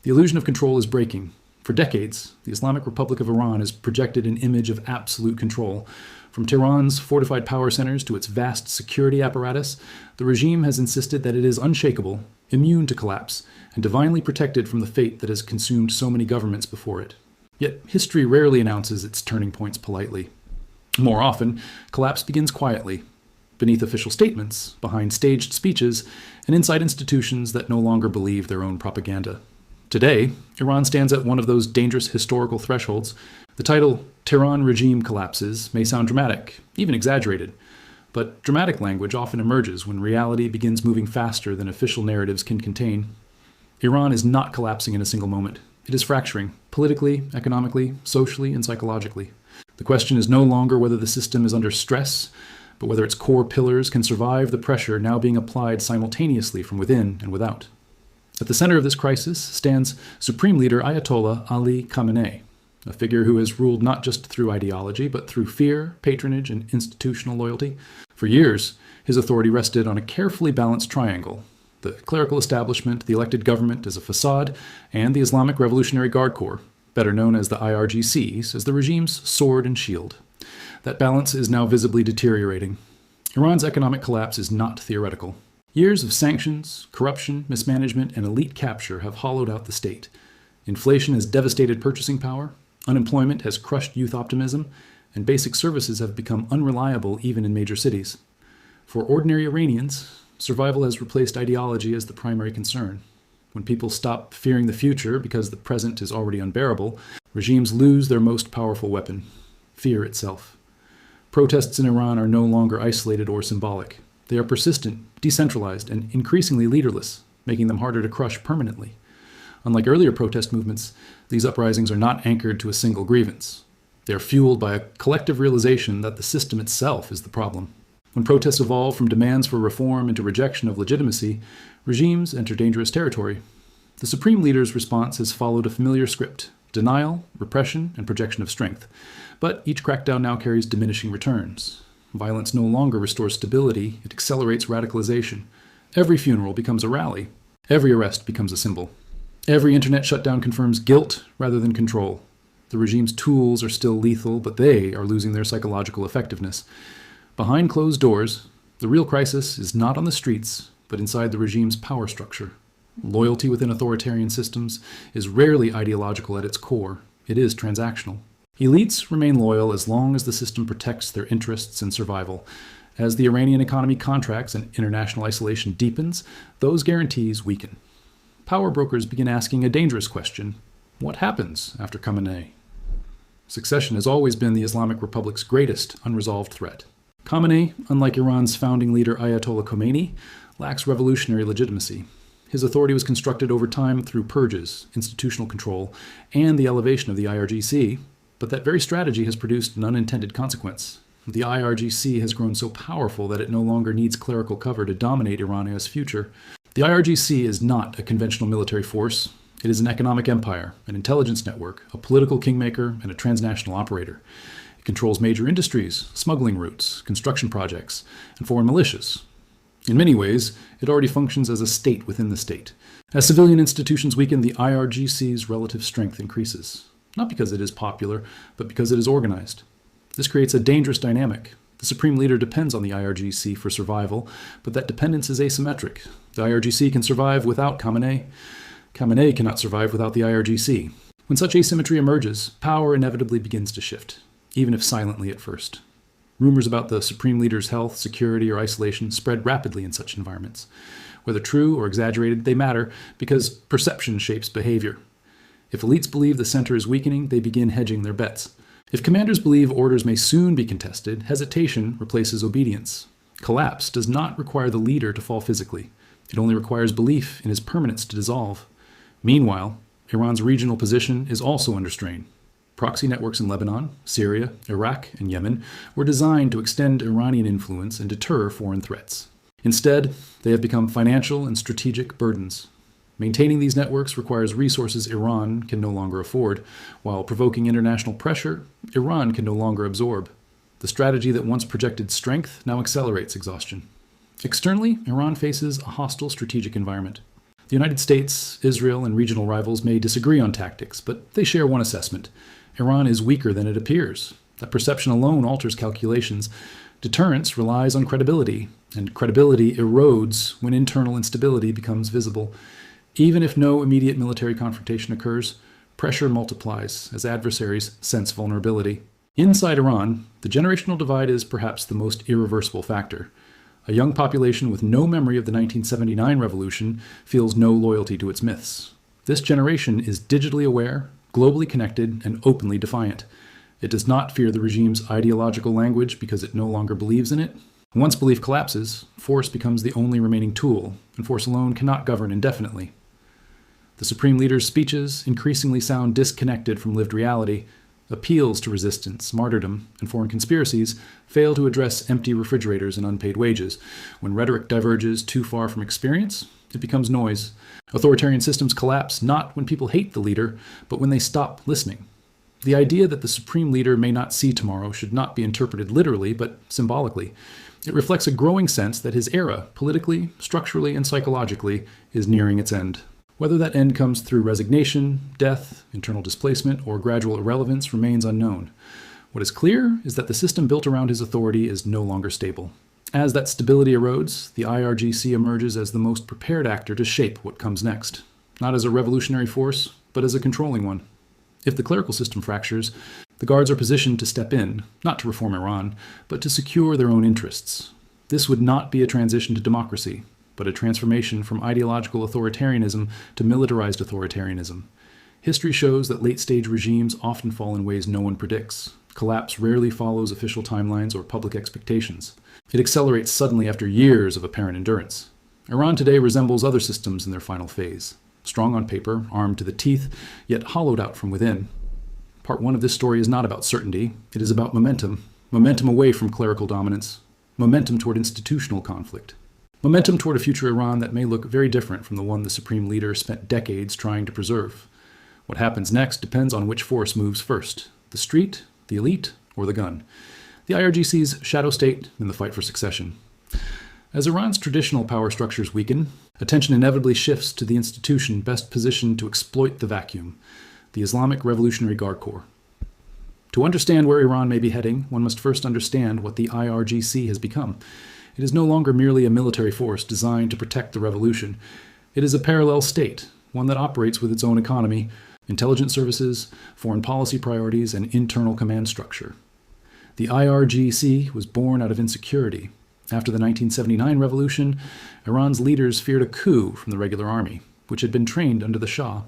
The illusion of control is breaking. For decades, the Islamic Republic of Iran has projected an image of absolute control. From Tehran's fortified power centers to its vast security apparatus, the regime has insisted that it is unshakable, immune to collapse, and divinely protected from the fate that has consumed so many governments before it. Yet history rarely announces its turning points politely. More often, collapse begins quietly, beneath official statements, behind staged speeches, and inside institutions that no longer believe their own propaganda. Today, Iran stands at one of those dangerous historical thresholds. The title, Tehran Regime Collapses, may sound dramatic, even exaggerated. But dramatic language often emerges when reality begins moving faster than official narratives can contain. Iran is not collapsing in a single moment. It is fracturing, politically, economically, socially, and psychologically. The question is no longer whether the system is under stress, but whether its core pillars can survive the pressure now being applied simultaneously from within and without. At the center of this crisis stands Supreme Leader Ayatollah Ali Khamenei, a figure who has ruled not just through ideology, but through fear, patronage, and institutional loyalty. For years, his authority rested on a carefully balanced triangle: the clerical establishment, the elected government as a facade, and the Islamic Revolutionary Guard Corps, better known as the IRGCs, as the regime's sword and shield. That balance is now visibly deteriorating. Iran's economic collapse is not theoretical. Years of sanctions, corruption, mismanagement, and elite capture have hollowed out the state. Inflation has devastated purchasing power, unemployment has crushed youth optimism, and basic services have become unreliable even in major cities. For ordinary Iranians, survival has replaced ideology as the primary concern. When people stop fearing the future because the present is already unbearable, regimes lose their most powerful weapon: fear itself. Protests in Iran are no longer isolated or symbolic. They are persistent, decentralized, and increasingly leaderless, making them harder to crush permanently. Unlike earlier protest movements, these uprisings are not anchored to a single grievance. They are fueled by a collective realization that the system itself is the problem. When protests evolve from demands for reform into rejection of legitimacy, regimes enter dangerous territory. The Supreme Leader's response has followed a familiar script: denial, repression, and projection of strength. But each crackdown now carries diminishing returns. Violence no longer restores stability, it accelerates radicalization. Every funeral becomes a rally. Every arrest becomes a symbol. Every internet shutdown confirms guilt rather than control. The regime's tools are still lethal, but they are losing their psychological effectiveness. Behind closed doors, the real crisis is not on the streets, but inside the regime's power structure. Loyalty within authoritarian systems is rarely ideological at its core. It is transactional. Elites remain loyal as long as the system protects their interests and survival. As the Iranian economy contracts and international isolation deepens, those guarantees weaken. Power brokers begin asking a dangerous question: what happens after Khamenei? Succession has always been the Islamic Republic's greatest unresolved threat. Khamenei, unlike Iran's founding leader Ayatollah Khomeini, lacks revolutionary legitimacy. His authority was constructed over time through purges, institutional control, and the elevation of the IRGC, but that very strategy has produced an unintended consequence. The IRGC has grown so powerful that it no longer needs clerical cover to dominate Irania's future. The IRGC is not a conventional military force. It is an economic empire, an intelligence network, a political kingmaker, and a transnational operator. It controls major industries, smuggling routes, construction projects, and foreign militias. In many ways, it already functions as a state within the state. As civilian institutions weaken, the IRGC's relative strength increases. Not because it is popular, but because it is organized. This creates a dangerous dynamic. The Supreme Leader depends on the IRGC for survival, but that dependence is asymmetric. The IRGC can survive without Khamenei. Khamenei cannot survive without the IRGC. When such asymmetry emerges, power inevitably begins to shift, even if silently at first. Rumors about the Supreme Leader's health, security, or isolation spread rapidly in such environments. Whether true or exaggerated, they matter because perception shapes behavior. If elites believe the center is weakening, they begin hedging their bets. If commanders believe orders may soon be contested, hesitation replaces obedience. Collapse does not require the leader to fall physically. It only requires belief in his permanence to dissolve. Meanwhile, Iran's regional position is also under strain. Proxy networks in Lebanon, Syria, Iraq, and Yemen were designed to extend Iranian influence and deter foreign threats. Instead, they have become financial and strategic burdens. Maintaining these networks requires resources Iran can no longer afford, while provoking international pressure Iran can no longer absorb. The strategy that once projected strength now accelerates exhaustion. Externally, Iran faces a hostile strategic environment. The United States, Israel, and regional rivals may disagree on tactics, but they share one assessment. Iran is weaker than it appears. That perception alone alters calculations. Deterrence relies on credibility, and credibility erodes when internal instability becomes visible. Even if no immediate military confrontation occurs, pressure multiplies as adversaries sense vulnerability. Inside Iran, the generational divide is perhaps the most irreversible factor. A young population with no memory of the 1979 revolution feels no loyalty to its myths. This generation is digitally aware, globally connected, and openly defiant. It does not fear the regime's ideological language because it no longer believes in it. Once belief collapses, force becomes the only remaining tool, and force alone cannot govern indefinitely. The Supreme Leader's speeches increasingly sound disconnected from lived reality. Appeals to resistance, martyrdom, and foreign conspiracies fail to address empty refrigerators and unpaid wages. When rhetoric diverges too far from experience, it becomes noise. Authoritarian systems collapse not when people hate the leader, but when they stop listening. The idea that the Supreme Leader may not see tomorrow should not be interpreted literally, but symbolically. It reflects a growing sense that his era, politically, structurally, and psychologically, is nearing its end. Whether that end comes through resignation, death, internal displacement, or gradual irrelevance remains unknown. What is clear is that the system built around his authority is no longer stable. As that stability erodes, the IRGC emerges as the most prepared actor to shape what comes next, not as a revolutionary force, but as a controlling one. If the clerical system fractures, the guards are positioned to step in, not to reform Iran, but to secure their own interests. This would not be a transition to democracy, but a transformation from ideological authoritarianism to militarized authoritarianism. History shows that late-stage regimes often fall in ways no one predicts. Collapse rarely follows official timelines or public expectations. It accelerates suddenly after years of apparent endurance. Iran today resembles other systems in their final phase. Strong on paper, armed to the teeth, yet hollowed out from within. Part 1 of this story is not about certainty. It is about momentum. Momentum away from clerical dominance. Momentum toward institutional conflict. Momentum toward a future Iran that may look very different from the one the Supreme Leader spent decades trying to preserve. What happens next depends on which force moves first, the street, the elite, or the gun. The IRGC's shadow state in the fight for succession. As Iran's traditional power structures weaken, attention inevitably shifts to the institution best positioned to exploit the vacuum, the Islamic Revolutionary Guard Corps. To understand where Iran may be heading, one must first understand what the IRGC has become. It is no longer merely a military force designed to protect the revolution. It is a parallel state, one that operates with its own economy, intelligence services, foreign policy priorities, and internal command structure. The IRGC was born out of insecurity. After the 1979 revolution, Iran's leaders feared a coup from the regular army, which had been trained under the Shah.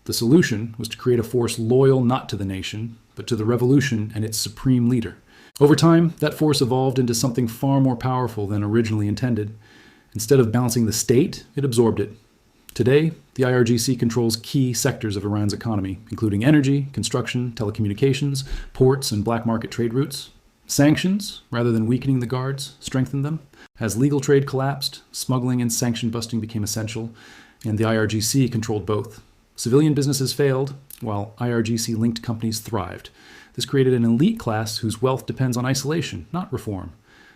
The solution was to create a force loyal not to the nation, but to the revolution and its supreme leader. Over time, that force evolved into something far more powerful than originally intended. Instead of balancing the state, it absorbed it. Today, the IRGC controls key sectors of Iran's economy, including energy, construction, telecommunications, ports, and black market trade routes. Sanctions, rather than weakening the guards, strengthened them. As legal trade collapsed, smuggling and sanction busting became essential, and the IRGC controlled both. Civilian businesses failed, while IRGC-linked companies thrived. This created an elite class whose wealth depends on isolation, not reform.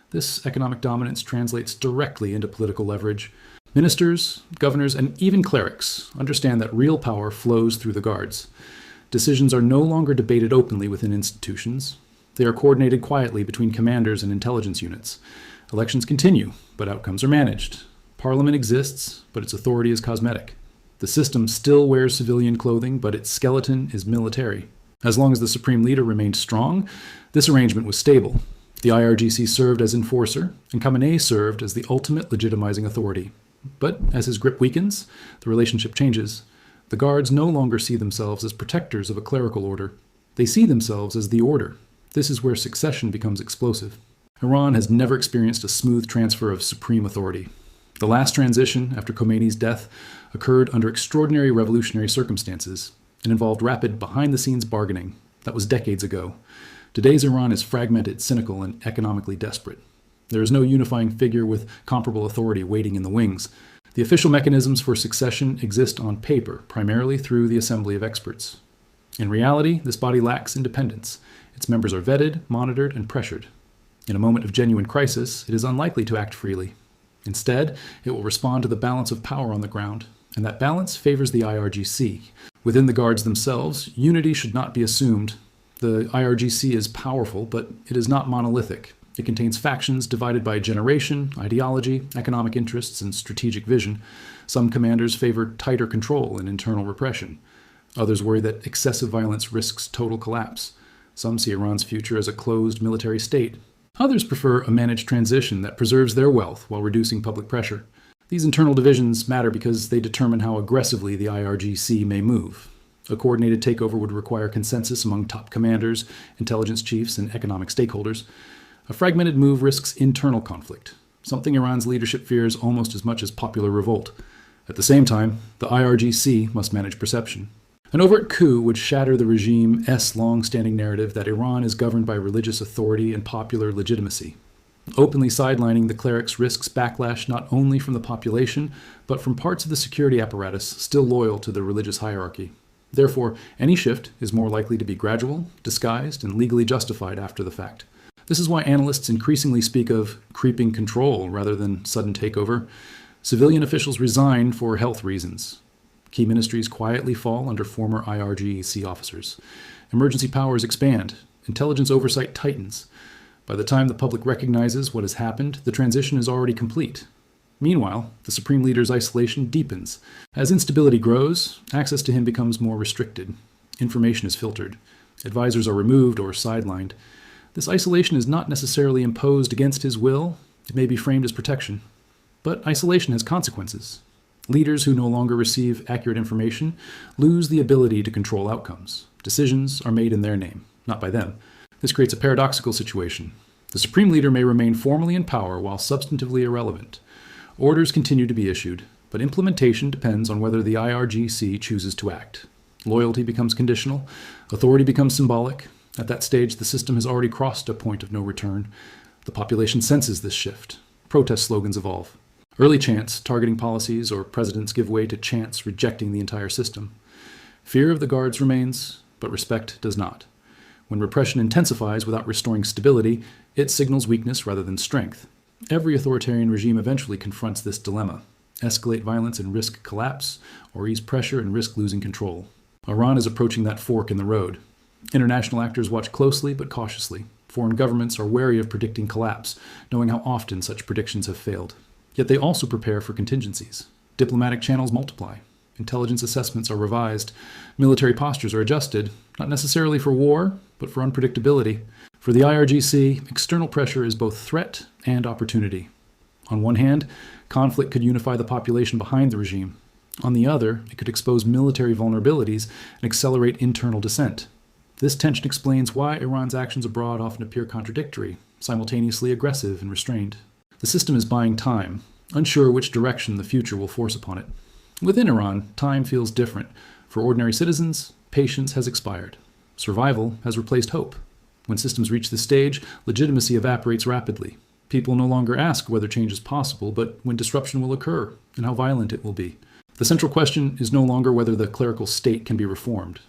This economic dominance translates directly into political leverage. Ministers, governors, and even clerics understand that real power flows through the guards. Decisions are no longer debated openly within institutions. They are coordinated quietly between commanders and intelligence units. Elections continue, but outcomes are managed. Parliament exists, but its authority is cosmetic. The system still wears civilian clothing, but its skeleton is military. As long as the Supreme Leader remained strong, this arrangement was stable. The IRGC served as enforcer, and Khamenei served as the ultimate legitimizing authority. But as his grip weakens, the relationship changes. The guards no longer see themselves as protectors of a clerical order. They see themselves as the order. This is where succession becomes explosive. Iran has never experienced a smooth transfer of supreme authority. The last transition, after Khomeini's death, occurred under extraordinary revolutionary circumstances and involved rapid behind-the-scenes bargaining. That was decades ago. Today's Iran is fragmented, cynical, and economically desperate. There is no unifying figure with comparable authority waiting in the wings. The official mechanisms for succession exist on paper, primarily through the assembly of experts. In reality, this body lacks independence. Its members are vetted, monitored, and pressured. In a moment of genuine crisis, it is unlikely to act freely. Instead, it will respond to the balance of power on the ground, and that balance favors the IRGC. Within the guards themselves, unity should not be assumed. The IRGC is powerful, but it is not monolithic. It contains factions divided by generation, ideology, economic interests, and strategic vision. Some commanders favor tighter control and internal repression. Others worry that excessive violence risks total collapse. Some see Iran's future as a closed military state. Others prefer a managed transition that preserves their wealth while reducing public pressure. These internal divisions matter because they determine how aggressively the IRGC may move. A coordinated takeover would require consensus among top commanders, intelligence chiefs, and economic stakeholders. A fragmented move risks internal conflict, something Iran's leadership fears almost as much as popular revolt. At the same time, the IRGC must manage perception. An overt coup would shatter the regime's long-standing narrative that Iran is governed by religious authority and popular legitimacy. Openly sidelining the clerics risks backlash not only from the population, but from parts of the security apparatus still loyal to the religious hierarchy. Therefore, any shift is more likely to be gradual, disguised, and legally justified after the fact. This is why analysts increasingly speak of creeping control rather than sudden takeover. Civilian officials resign for health reasons. Key ministries quietly fall under former IRGC officers. Emergency powers expand. Intelligence oversight tightens. By the time the public recognizes what has happened, the transition is already complete. Meanwhile, the supreme leader's isolation deepens. As instability grows, access to him becomes more restricted. Information is filtered. Advisors are removed or sidelined. This isolation is not necessarily imposed against his will. It may be framed as protection. But isolation has consequences. Leaders who no longer receive accurate information lose the ability to control outcomes. Decisions are made in their name, not by them. This creates a paradoxical situation. The supreme leader may remain formally in power while substantively irrelevant. Orders continue to be issued, but implementation depends on whether the IRGC chooses to act. Loyalty becomes conditional. Authority becomes symbolic. At that stage, the system has already crossed a point of no return. The population senses this shift. Protest slogans evolve. Early chants targeting policies or presidents give way to chants rejecting the entire system. Fear of the guards remains, but respect does not. When repression intensifies without restoring stability, it signals weakness rather than strength. Every authoritarian regime eventually confronts this dilemma: escalate violence and risk collapse, or ease pressure and risk losing control. Iran is approaching that fork in the road. International actors watch closely but cautiously. Foreign governments are wary of predicting collapse, knowing how often such predictions have failed. Yet they also prepare for contingencies. Diplomatic channels multiply. Intelligence assessments are revised. Military postures are adjusted, not necessarily for war, but for unpredictability. For the IRGC, external pressure is both threat and opportunity. On one hand, conflict could unify the population behind the regime. On the other, it could expose military vulnerabilities and accelerate internal dissent. This tension explains why Iran's actions abroad often appear contradictory, simultaneously aggressive and restrained. The system is buying time, unsure which direction the future will force upon it. Within Iran, time feels different. For ordinary citizens, patience has expired. Survival has replaced hope. When systems reach this stage, legitimacy evaporates rapidly. People no longer ask whether change is possible, but when disruption will occur and how violent it will be. The central question is no longer whether the clerical state can be reformed.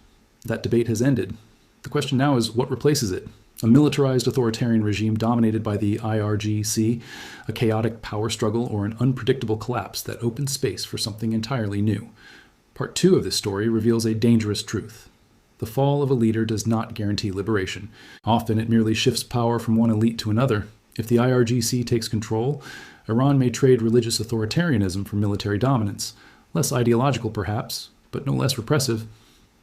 That debate has ended. The question now is what replaces it? A militarized authoritarian regime dominated by the IRGC, a chaotic power struggle, or an unpredictable collapse that opens space for something entirely new. Part 2 of this story reveals a dangerous truth. The fall of a leader does not guarantee liberation. Often it merely shifts power from one elite to another. If the IRGC takes control, Iran may trade religious authoritarianism for military dominance. Less ideological perhaps, but no less repressive.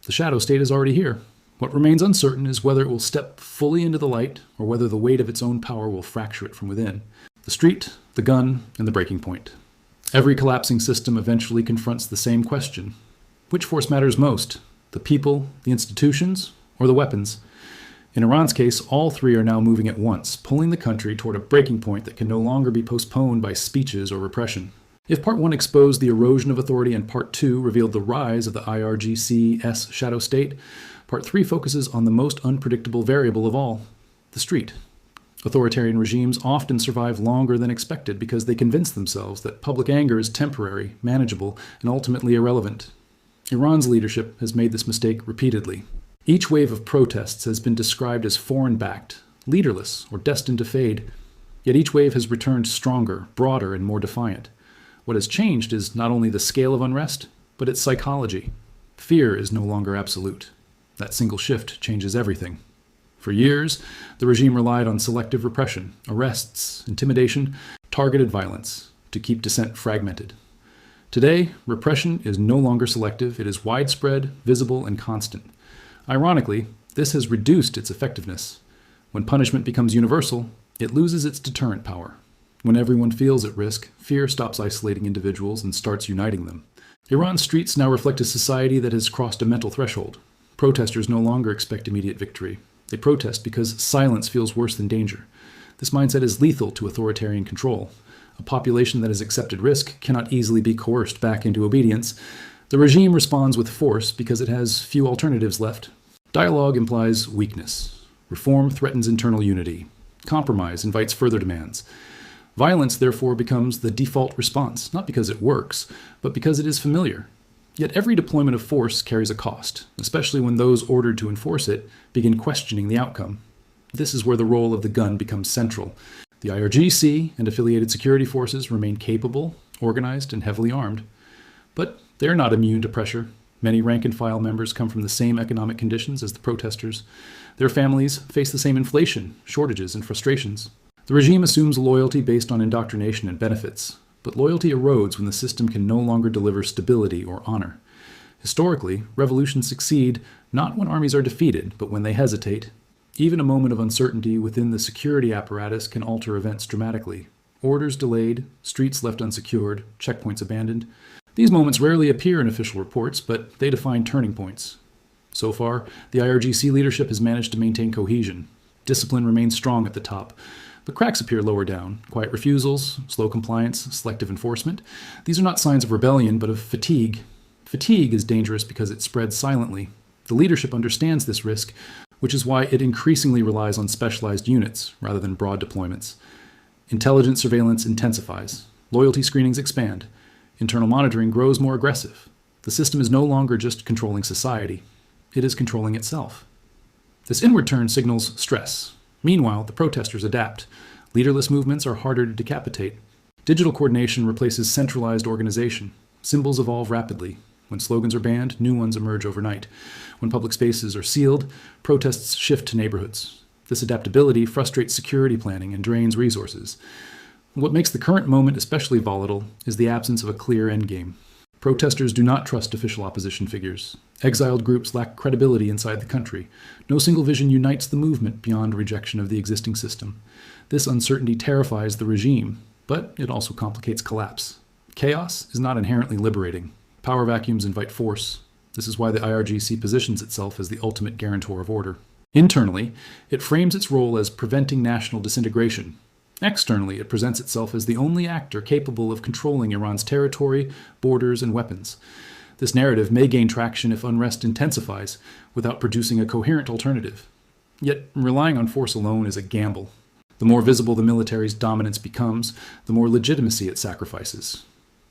The shadow state is already here. What remains uncertain is whether it will step fully into the light or whether the weight of its own power will fracture it from within. The street, the gun, and the breaking point. Every collapsing system eventually confronts the same question. Which force matters most? The people, the institutions, or the weapons? In Iran's case, all three are now moving at once, pulling the country toward a breaking point that can no longer be postponed by speeches or repression. If Part 1 exposed the erosion of authority and Part 2 revealed the rise of the IRGC's shadow state, Part 3 focuses on the most unpredictable variable of all, the street. Authoritarian regimes often survive longer than expected because they convince themselves that public anger is temporary, manageable, and ultimately irrelevant. Iran's leadership has made this mistake repeatedly. Each wave of protests has been described as foreign-backed, leaderless, or destined to fade. Yet each wave has returned stronger, broader, and more defiant. What has changed is not only the scale of unrest, but it's psychology. Fear is no longer absolute. That single shift changes everything. For years, the regime relied on selective repression, arrests, intimidation, targeted violence to keep dissent fragmented. Today, repression is no longer selective. It is widespread, visible, and constant. Ironically, this has reduced its effectiveness. When punishment becomes universal, it loses its deterrent power. When everyone feels at risk, fear stops isolating individuals and starts uniting them. Iran's streets now reflect a society that has crossed a mental threshold. Protesters no longer expect immediate victory. They protest because silence feels worse than danger. This mindset is lethal to authoritarian control. A population that has accepted risk cannot easily be coerced back into obedience. The regime responds with force because it has few alternatives left. Dialogue implies weakness. Reform threatens internal unity. Compromise invites further demands. Violence, therefore, becomes the default response, not because it works, but because it is familiar. Yet every deployment of force carries a cost, especially when those ordered to enforce it begin questioning the outcome. This is where the role of the gun becomes central. The IRGC and affiliated security forces remain capable, organized, and heavily armed. But they're not immune to pressure. Many rank-and-file members come from the same economic conditions as the protesters. Their families face the same inflation, shortages, and frustrations. The regime assumes loyalty based on indoctrination and benefits, but loyalty erodes when the system can no longer deliver stability or honor. Historically, revolutions succeed not when armies are defeated, but when they hesitate. Even a moment of uncertainty within the security apparatus can alter events dramatically. Orders delayed, streets left unsecured, checkpoints abandoned. These moments rarely appear in official reports, but they define turning points. So far, the IRGC leadership has managed to maintain cohesion. Discipline remains strong at the top, but cracks appear lower down. Quiet refusals, slow compliance, selective enforcement. These are not signs of rebellion, but of fatigue. Fatigue is dangerous because it spreads silently. The leadership understands this risk, which is why it increasingly relies on specialized units rather than broad deployments. Intelligence surveillance intensifies. Loyalty screenings expand. Internal monitoring grows more aggressive. The system is no longer just controlling society. It is controlling itself. This inward turn signals stress. Meanwhile, the protesters adapt. Leaderless movements are harder to decapitate. Digital coordination replaces centralized organization. Symbols evolve rapidly. When slogans are banned, new ones emerge overnight. When public spaces are sealed, protests shift to neighborhoods. This adaptability frustrates security planning and drains resources. What makes the current moment especially volatile is the absence of a clear endgame. Protesters do not trust official opposition figures. Exiled groups lack credibility inside the country. No single vision unites the movement beyond rejection of the existing system. This uncertainty terrifies the regime, but it also complicates collapse. Chaos is not inherently liberating. Power vacuums invite force. This is why the IRGC positions itself as the ultimate guarantor of order. Internally, it frames its role as preventing national disintegration. Externally, it presents itself as the only actor capable of controlling Iran's territory, borders, and weapons. This narrative may gain traction if unrest intensifies without producing a coherent alternative. Yet, relying on force alone is a gamble. The more visible the military's dominance becomes, the more legitimacy it sacrifices.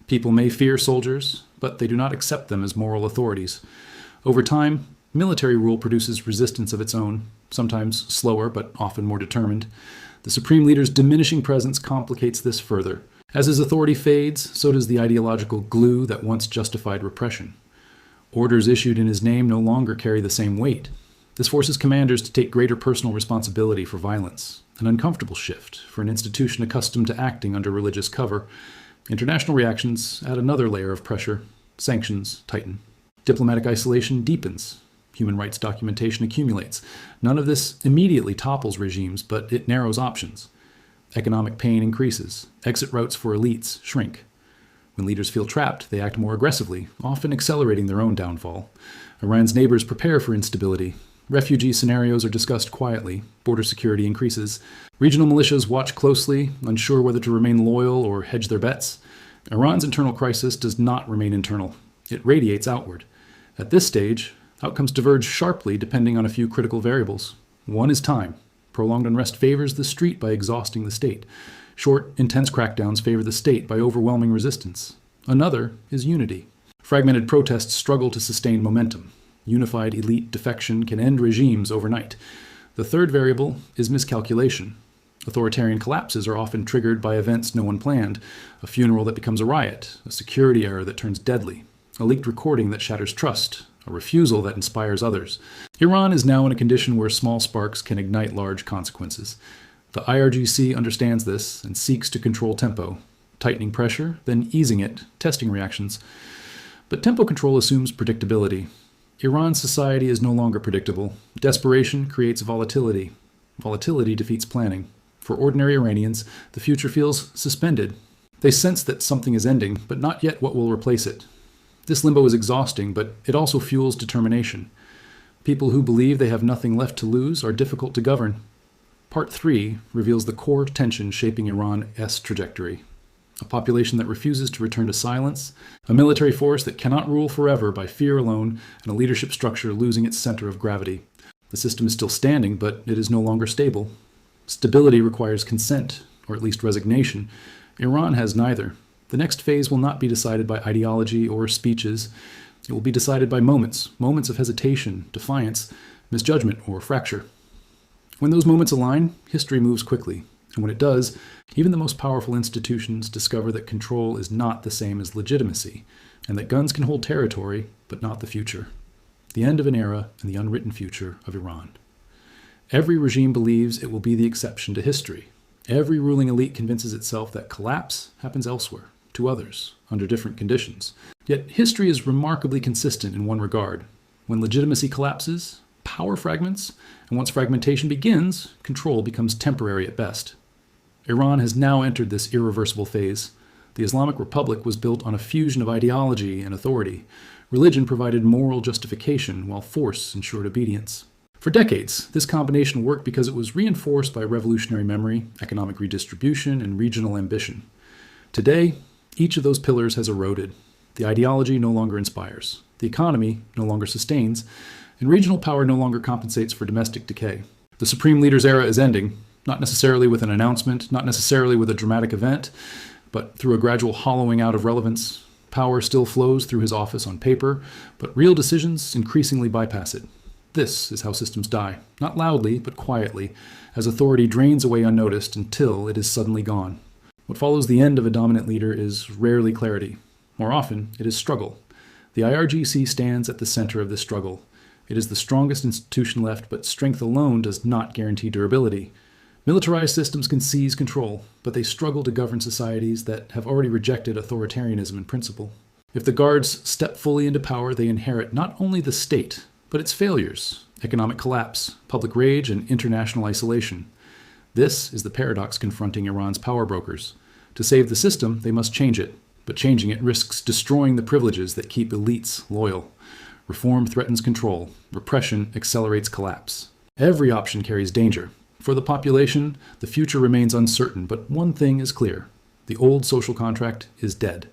People may fear soldiers, but they do not accept them as moral authorities. Over time, military rule produces resistance of its own, sometimes slower but often more determined. The supreme leader's diminishing presence complicates this further. As his authority fades, so does the ideological glue that once justified repression. Orders issued in his name no longer carry the same weight. This forces commanders to take greater personal responsibility for violence, an uncomfortable shift for an institution accustomed to acting under religious cover. International reactions add another layer of pressure. Sanctions tighten. Diplomatic isolation deepens. Human rights documentation accumulates. None of this immediately topples regimes, but it narrows options. Economic pain increases. Exit routes for elites shrink. When leaders feel trapped, they act more aggressively, often accelerating their own downfall. Iran's neighbors prepare for instability. Refugee scenarios are discussed quietly. Border security increases. Regional militias watch closely, unsure whether to remain loyal or hedge their bets. Iran's internal crisis does not remain internal. It radiates outward. At this stage, outcomes diverge sharply depending on a few critical variables. One is time. Prolonged unrest favors the street by exhausting the state. Short, intense crackdowns favor the state by overwhelming resistance. Another is unity. Fragmented protests struggle to sustain momentum. Unified elite defection can end regimes overnight. The third variable is miscalculation. Authoritarian collapses are often triggered by events no one planned, a funeral that becomes a riot, a security error that turns deadly. a leaked recording that shatters trust, a refusal that inspires others. Iran is now in a condition where small sparks can ignite large consequences. The IRGC understands this and seeks to control tempo, tightening pressure, then easing it, testing reactions. But tempo control assumes predictability. Iran's society is no longer predictable. Desperation creates volatility. Volatility defeats planning. For ordinary Iranians, the future feels suspended. They sense that something is ending, but not yet what will replace it. This limbo is exhausting, but it also fuels determination. People who believe they have nothing left to lose are difficult to govern. Part 3 reveals the core tension shaping Iran's trajectory. A population that refuses to return to silence, a military force that cannot rule forever by fear alone, and a leadership structure losing its center of gravity. The system is still standing, but it is no longer stable. Stability requires consent, or at least resignation. Iran has neither. The next phase will not be decided by ideology or speeches. It will be decided by moments of hesitation, defiance, misjudgment, or fracture. When those moments align, history moves quickly. And when it does, even the most powerful institutions discover that control is not the same as legitimacy, and that guns can hold territory, but not the future. The end of an era and the unwritten future of Iran. Every regime believes it will be the exception to history. Every ruling elite convinces itself that collapse happens elsewhere, to others, under different conditions. Yet history is remarkably consistent in one regard. When legitimacy collapses, power fragments, and once fragmentation begins, control becomes temporary at best. Iran has now entered this irreversible phase. The Islamic Republic was built on a fusion of ideology and authority. Religion provided moral justification, while force ensured obedience. For decades, this combination worked because it was reinforced by revolutionary memory, economic redistribution, and regional ambition. Today, each of those pillars has eroded. The ideology no longer inspires. The economy no longer sustains. And regional power no longer compensates for domestic decay. The supreme leader's era is ending, not necessarily with an announcement, not necessarily with a dramatic event, but through a gradual hollowing out of relevance. Power still flows through his office on paper, but real decisions increasingly bypass it. This is how systems die, not loudly, but quietly, as authority drains away unnoticed until it is suddenly gone. What follows the end of a dominant leader is rarely clarity. More often, it is struggle. The IRGC stands at the center of this struggle. It is the strongest institution left, but strength alone does not guarantee durability. Militarized systems can seize control, but they struggle to govern societies that have already rejected authoritarianism in principle. If the guards step fully into power, they inherit not only the state, but its failures, economic collapse, public rage, and international isolation. This is the paradox confronting Iran's power brokers. To save the system, they must change it, but changing it risks destroying the privileges that keep elites loyal. Reform threatens control. Repression accelerates collapse. Every option carries danger. For the population, the future remains uncertain, but one thing is clear. The old social contract is dead.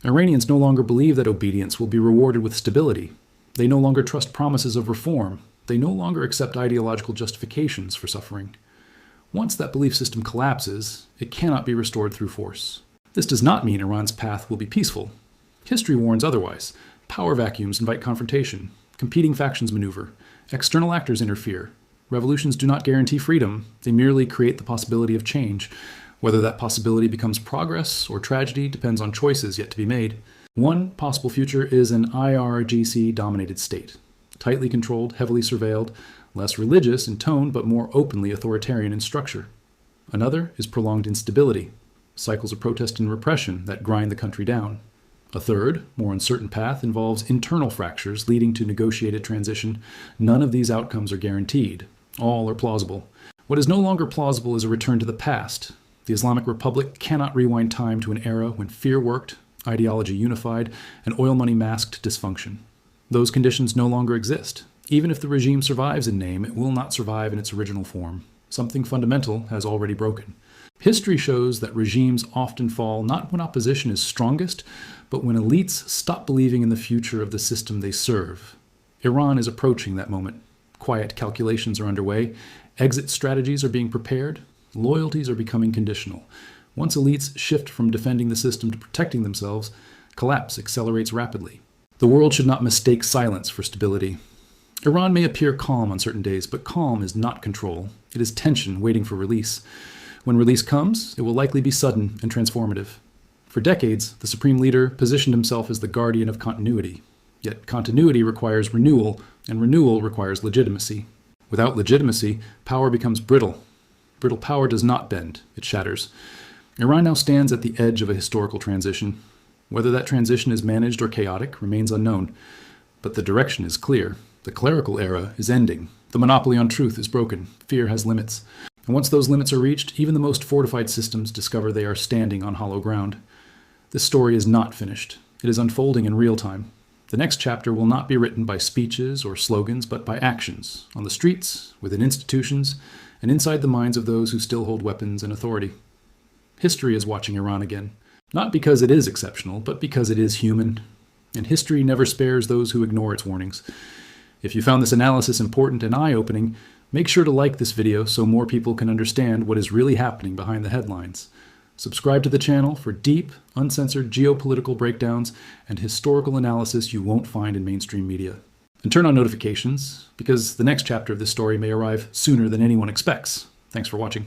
Iranians no longer believe that obedience will be rewarded with stability. They no longer trust promises of reform. They no longer accept ideological justifications for suffering. Once that belief system collapses, it cannot be restored through force. This does not mean Iran's path will be peaceful. History warns otherwise. Power vacuums invite confrontation. Competing factions maneuver. External actors interfere. Revolutions do not guarantee freedom. They merely create the possibility of change. Whether that possibility becomes progress or tragedy depends on choices yet to be made. One possible future is an IRGC-dominated state. Tightly controlled, heavily surveilled, less religious in tone but more openly authoritarian in structure. Another is prolonged instability. Cycles of protest and repression that grind the country down. A third, more uncertain path involves internal fractures leading to negotiated transition. None of these outcomes are guaranteed. All are plausible. What is no longer plausible is a return to the past. The Islamic Republic cannot rewind time to an era when fear worked, ideology unified, and oil money masked dysfunction. Those conditions no longer exist. Even if the regime survives in name, it will not survive in its original form. Something fundamental has already broken. History shows that regimes often fall not when opposition is strongest, but when elites stop believing in the future of the system they serve. Iran is approaching that moment. Quiet calculations are underway. Exit strategies are being prepared. Loyalties are becoming conditional. Once elites shift from defending the system to protecting themselves, collapse accelerates rapidly. The world should not mistake silence for stability. Iran may appear calm on certain days, but calm is not control. It is tension waiting for release. When release comes, it will likely be sudden and transformative. For decades, the supreme leader positioned himself as the guardian of continuity. Yet continuity requires renewal, and renewal requires legitimacy. Without legitimacy, power becomes brittle. Brittle power does not bend, it shatters. Iran now stands at the edge of a historical transition. Whether that transition is managed or chaotic remains unknown. But the direction is clear. The clerical era is ending. The monopoly on truth is broken. Fear has limits. And once those limits are reached, even the most fortified systems discover they are standing on hollow ground. This story is not finished. It is unfolding in real time. The next chapter will not be written by speeches or slogans, but by actions, on the streets, within institutions, and inside the minds of those who still hold weapons and authority. History is watching Iran again, not because it is exceptional, but because it is human. And history never spares those who ignore its warnings. If you found this analysis important and eye-opening, make sure to like this video so more people can understand what is really happening behind the headlines. Subscribe to the channel for deep, uncensored geopolitical breakdowns and historical analysis you won't find in mainstream media. And turn on notifications, because the next chapter of this story may arrive sooner than anyone expects. Thanks for watching.